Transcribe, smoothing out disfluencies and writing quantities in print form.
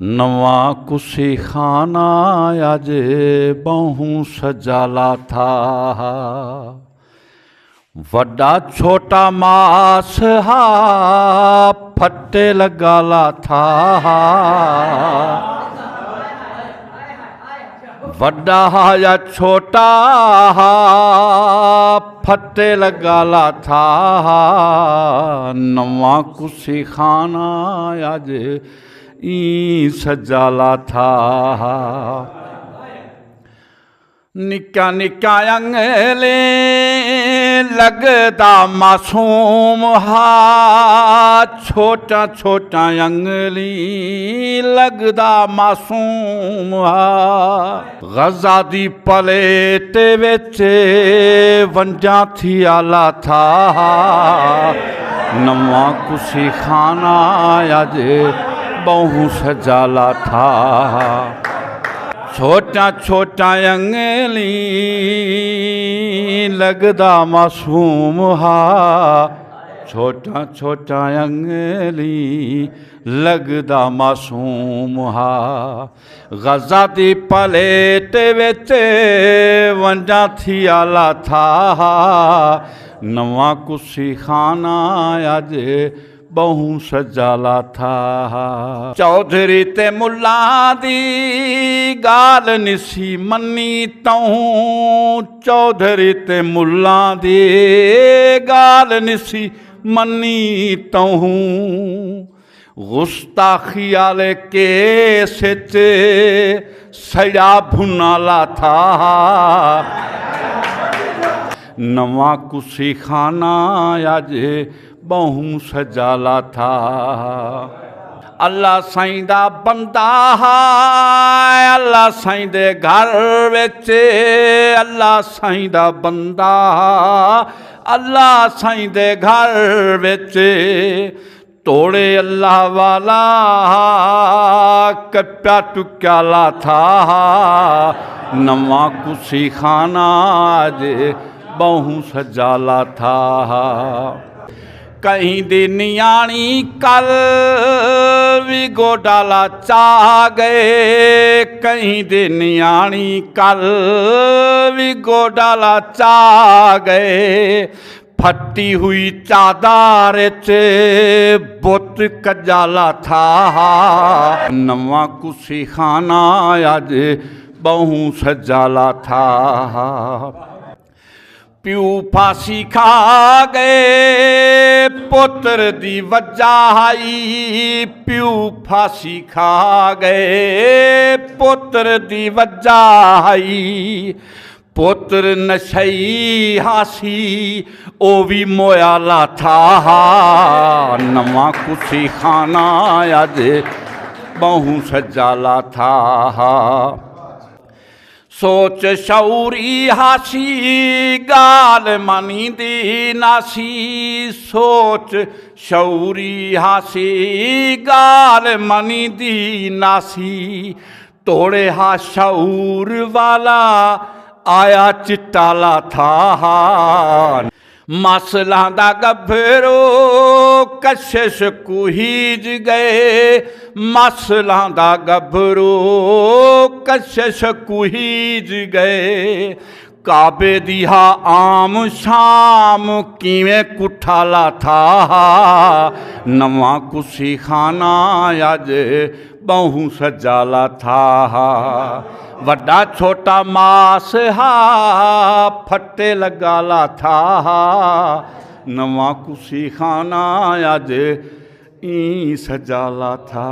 नवा कुसी खाना अज बहु सजाला था। वड्डा छोटा मास हा फट्टे लगाला था। वड्डा हा या छोटा हा फट्टे लगाला था। नवा कुसी खाना अज ई सजाला था। निक्का निक्का अंगले लगदा मासूम हा। छोटा छोटा अंगली लगदा मासूम हा। गज़ा दी पलेट विच वंजा थी आला था। नवा कुसी खाना अज बहु सजाला था। छोटा छोटा अंगली लगदा मासूम हा। छोटा छोटा अंगली लगदा मासूम हा। गज़ा दी पलेट विच वंजा थी आला था। नवा कुसी खाना अज बहु सजाला था। चौधरी ते मुल्ला दी गाल निसी मन्नी तऊं। चौधरी ते मुल्ला दी गाल निसी मन्नी तऊं। गुस्ताखी आले केस च सड़ा भुनाला था। नवा कुसी खाना अज बहु सजाला था। अल्लाह साईं दा बंदा हा। अल्लाह साईं दे घर विच अल्लाह साईं दा बंदा हा। अल्लाह साईं दे घर विच तोड़े अल्लाह वाला कप्या टुक्याला था। नवा कुसी खाना अज बहु सजाला था। कहीं दी नियाणी कल भी गोडाला चा गए। कहीं दी नियाणी कल भी गोडाला चा गए। फटी हुई चादर च बुत कजाला था। नवा कुसी खाना अज बहु सजाला था। प्यू फांसी खा गए पुत्र दी वजाई। प्यू फांसी खा गए पुत्र दी वजाई। पुत्र नशई हासी ओ भी मोयाला था। नवा कुसी खाना अज बहु सजाला था। सोच शौरी हासी गाल मनी दी नासी। सोच शौरी हासी गाल मनी दी नासी। तोड़े हा शऊर वाला आया चिटाला था। मसला दा गभरो कशिश कुहीज गए। मसला दा गभरो कशिश कुहीज गए। काबे दिहा आम शाम किवें कुठाला था। नवा कुसी खाना अज बहु सजाला था। वड्डा छोटा मास हा फट्टे लगाला था। नवा कुसी खाना अज ई सजाला था।